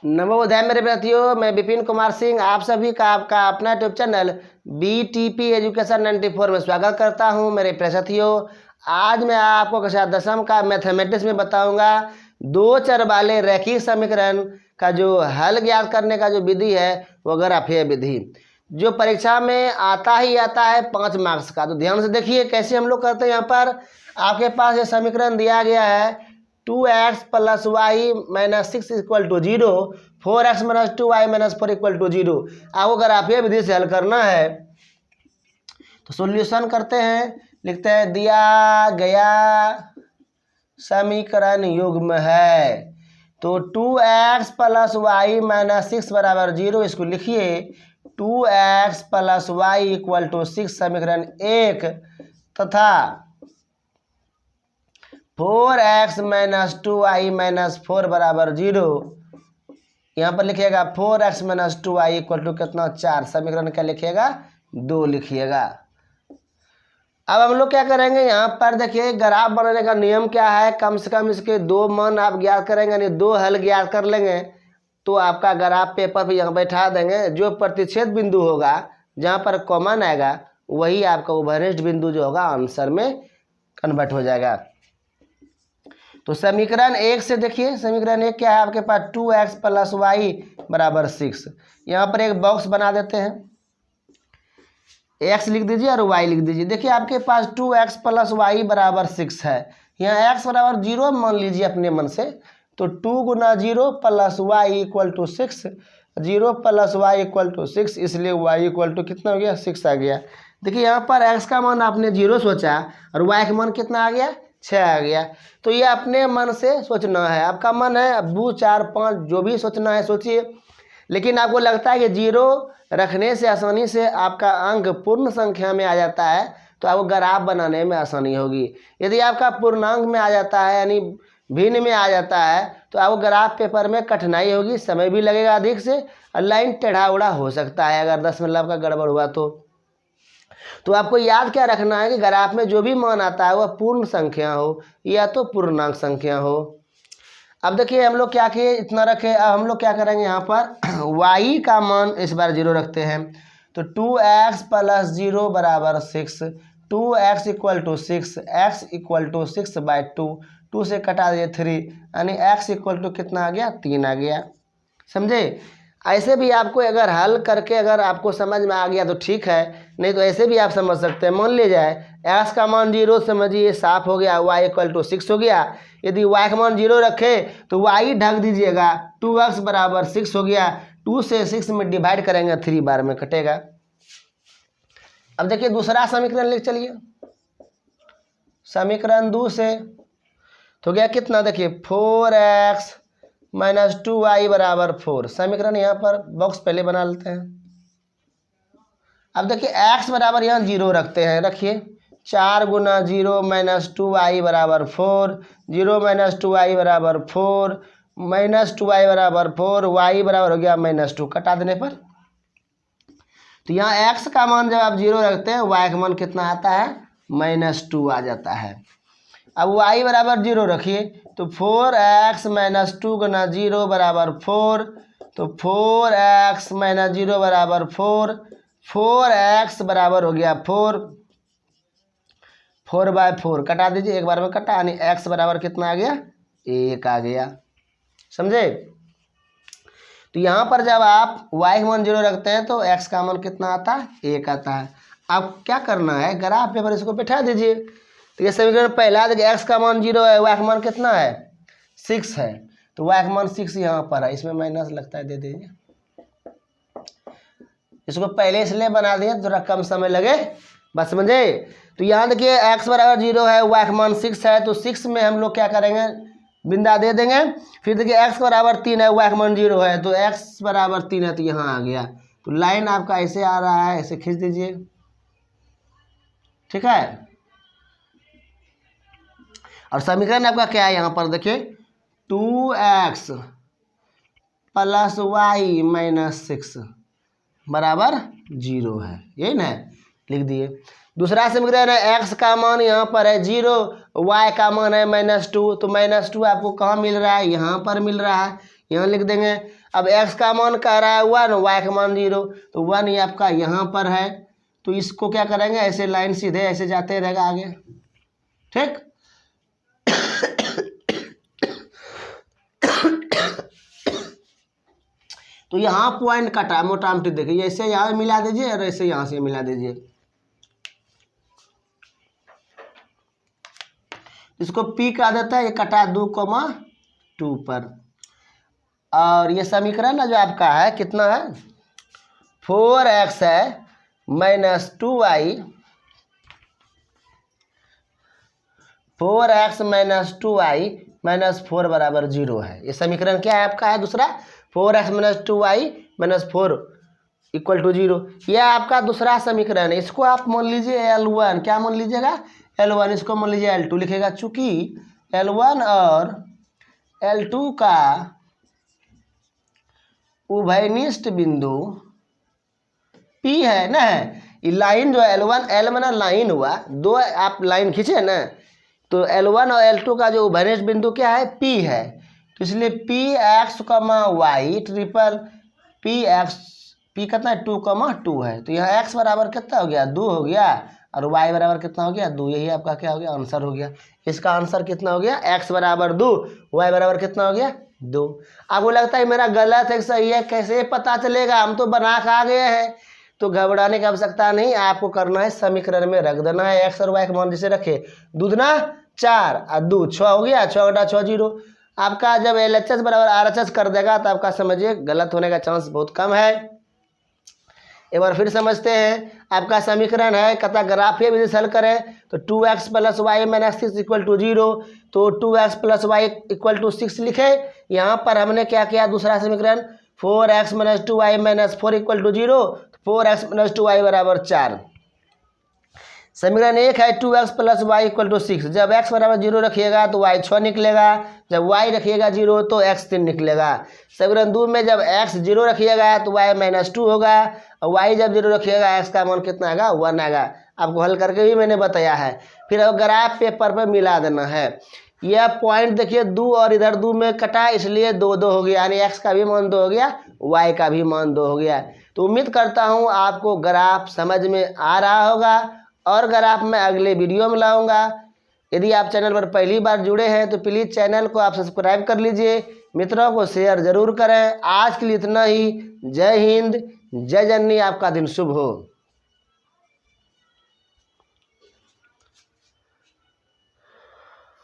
नवोदय मेरे विद्यार्थियों, मैं विपिन कुमार सिंह आप सभी का आपका अपना यूट्यूब चैनल BTP एजुकेशन 94 में स्वागत करता हूं। मेरे प्रिय साथियों, आज मैं आपको कक्षा 10वीं का मैथमेटिक्स में बताऊंगा दो चर वाले रैखिक समीकरण का जो हल ज्ञात करने का जो विधि है वो ग्राफीय विधि, जो परीक्षा में आता ही आता है 5 मार्क्स का। तो ध्यान से देखिए कैसे हम लोग करते हैं। यहाँ पर आपके पास ये समीकरण दिया गया है 2x + y - 6 = 0, 4x - 2y - 4 = 0। आपको ग्राफीय विधि से हल करना है तो सॉल्यूशन करते हैं। लिखते हैं दिया गया समीकरण युग्म है तो 2x + y - 6 = 0। इसको लिखिए 2x + y = 6 समीकरण 1 तथा 4x - 2y - 4 = 0। यहाँ पर लिखिएगा 4x - 2y = कितना 4। समीकरण क्या लिखिएगा 2 लिखिएगा। अब हम लोग क्या करेंगे, यहाँ पर देखिए ग्राफ बनाने का नियम क्या है, कम से कम इसके 2 मान आप ज्ञात करेंगे, यानी 2 हल ज्ञात कर लेंगे तो आपका ग्राफ पेपर पे यहाँ बैठा देंगे। जो प्रतिच्छेद बिंदु होगा जहाँ पर कॉमन आएगा वही आपका ओवरएस्ट बिंदु जो होगा आंसर में कन्वर्ट हो जाएगा। तो समीकरण 1 से देखिए, समीकरण 1 क्या है आपके पास 2x + y = 6। यहाँ पर एक बॉक्स बना देते हैं, x लिख दीजिए और y लिख दीजिए। देखिए आपके पास 2x + y = 6 है। यहाँ x = 0 मान लीजिए अपने मन से, तो 2 × 0 + y = 6, 0 + y = 6, इसलिए y = कितना हो गया 6 आ गया। देखिए यहाँ पर x का मान आपने 0 सोचा और y का मान कितना आ गया 6 आ गया। तो ये अपने मन से सोचना है, आपका मन है 2 4 5 जो भी सोचना है सोचिए। लेकिन आपको लगता है कि 0 रखने से आसानी से आपका अंक पूर्ण संख्या में आ जाता है तो आपको ग्राफ बनाने में आसानी होगी। यदि आपका पूर्णांक में आ जाता है यानी भिन्न में आ जाता है तो आपको ग्राफ पेपर में कठिनाई होगी, समय भी लगेगा अधिक से, और लाइन टेढ़ा उड़ा हो सकता है अगर 10 मिनट का गड़बड़ हुआ तो आपको याद क्या रखना है कि ग्राफ में जो भी मान आता है वह पूर्ण संख्या हो या तो पूर्णांक संख्या हो। अब देखिए हम लोग क्या किए, इतना रखे। अब हम लोग क्या करेंगे, यहाँ पर y का मान इस बार 0 रखते हैं तो 2x + 0 = 6, 2x = 6, x = 6/2, 2 से कटा दिए 3, यानी x = कितना आ गया 3 आ गया। समझे। ऐसे भी आपको अगर हल करके अगर आपको समझ में आ गया तो ठीक है, नहीं तो ऐसे भी आप समझ सकते हैं। मान लीजिए x का मान 0 समझिए साफ हो गया, y = 6 हो गया। यदि y का मान 0 रखे तो y ढक दीजिएगा, 2x = 6 हो गया, 2 से 6 में डिवाइड करेंगे 3 बार में कटेगा। अब देखिए दूसरा समीकरण लिख चलिए, समीकरण 2 से तो गया कितना, देखिए 4x - 2y = 4। समीकरण यहाँ पर बॉक्स पहले बना लेते हैं। अब देखिए x बराबर यहाँ 0 रखते हैं, रखिए 4 × 0 - 2y = 4, 0 - 2y = 4, -2y = 4, y बराबर हो गया -2 कटा देने पर। तो यहाँ x का मान जब आप 0 रखते हैं y का मान कितना आता है -2 आ जाता है। अब y बराबर 0 रखिए तो 4x - 2 × 0 = 4, तो 4x - 0 = 4, 4x बराबर हो गया 4, 4/4 कटा दीजिए, एक बार में कटा, यानी x बराबर कितना आ गया 1 आ गया। समझे। तो यहाँ पर जब आप y का मान 0 रखते हैं तो x का मान कितना आता है 1 आता है। अब क्या करना है, ग्राफ पेपर इसको बैठा दीजिए। तो ये समीकरण पहला देखिए x का मान 0 है, y का मान कितना है 6 है, तो y का मान 6 यहाँ पर है, इसमें माइनस लगता है दे दीजिए। इसको पहले इसलिए बना दिए थोड़ा कम समय लगे, बस समझे। तो यहाँ देखिए x बराबर 0 है, y का मान 6 है, तो 6 में हम लोग क्या करेंगे बिंदा दे देंगे। फिर देखिए x बराबर 3 है, y का मान 0 है, तो x बराबर 3 है तो यहाँ आ गया। तो लाइन आपका ऐसे आ रहा है, ऐसे खींच दीजिए, ठीक है। और समीकरण आपका क्या है यहाँ पर देखिए 2x + y - 6 बराबर 0 है, यही ना, लिख दिए। दूसरा समीकरण है x का मान यहाँ पर है 0, y का मान है -2, तो -2 आपको कहाँ मिल रहा है यहाँ पर मिल रहा है, यहाँ लिख देंगे। अब x का मान कह रहा है 1, y का मान 0, तो 1 ये आपका यहाँ पर है, तो इसको क्या करेंगे, ऐसे लाइन सीधे ऐसे जाते रहेगा आगे, ठीक। तो यहाँ पॉइंट कटा मोटा मोटी, देखिए ऐसे यहाँ मिला दीजिए और ऐसे यहाँ से मिला दीजिए, इसको P कहा देता है, ये कटा 2,2 पर। और ये समीकरण ना जो आपका है कितना है, 4x है minus 2y, 4x minus 2y minus 4 बराबर 0 है। ये समीकरण क्या है आपका है दूसरा, 4x minus 2y minus 4 equal to 0। यह आपका दूसरा समीकरण है। इसको आप मान लीजिए L1, क्या मान लीजिएगा L1, इसको मान लीजिए L2 लिखेगा, चूंकि L1 और L2 का उभयनिष्ठ बिंदु P है ना, ये लाइन जो L1 L में ना लाइन हुआ, दो आप लाइन खींचे ना, तो L1 और L2 का जो उभयनिष्ठ बिंदु क्या है, P है। तो इसलिए px, y triple px, p कितना है 2,2 है, तो यहाँ x बराबर कितना हो गया 2 हो गया, और y बराबर कितना हो गया 2, यही आपका क्या हो गया आंसर हो गया। इसका आंसर कितना हो गया, x बराबर 2, y बराबर कितना हो गया 2। आपको लगता है मेरा गलत है सही है, कैसे पता चलेगा, हम तो बना खा गए हैं। तो घबराने की आवश्यकता नहीं, आपको करना है समीकरण में रख देना है x और y का मान जैसे रखे, 2 दूना 4 और 2 6 हो गया, 6 घटा 6 0। आपका जब LHS बराबर RHS कर देगा तो आपका समझिए गलत होने का चांस बहुत कम है। एक बार फिर समझते हैं, आपका समीकरण है कहता ग्राफीय विधि से हल करें तो 2x plus Y minus 6 equal to 0, तो 2x plus Y equal to 6 लिखे। यहाँ पर हमने क्या किया, दूसरा समीकरण 4x minus 2y minus 4 equal to 0, 4x minus 2y बराबर 4। समीकरण 1 है 2x plus Y equal to 6, जब x बराबर 0 रखिएगा तो y 6 निकलेगा, जब y रखिएगा 0 तो x 3 निकलेगा। समीकरण 2 में जब x 0 रखिएगा तो y माइनस 2 होगा, और y जब 0 रखिएगा x का मान कितना आएगा 1 आएगा। आपको हल करके भी मैंने बताया है। फिर अब ग्राफ पेपर पर मिला देना है। यह पॉइंट देखिए 2 और इधर 2 में कटा, इसलिए 2 2 हो गया, यानी x का भी मान 2 हो गया, y का भी मान 2 हो गया। तो उम्मीद करता हूँ आपको ग्राफ समझ में आ रहा होगा, और ग्राफ मैं अगले वीडियो में लाऊंगा। यदि आप चैनल पर पहली बार जुड़े हैं तो प्लीज़ चैनल को आप सब्सक्राइब कर लीजिए, मित्रों को शेयर ज़रूर करें। आज के लिए इतना ही। जय हिंद, जय जननी, आपका दिन शुभ हो।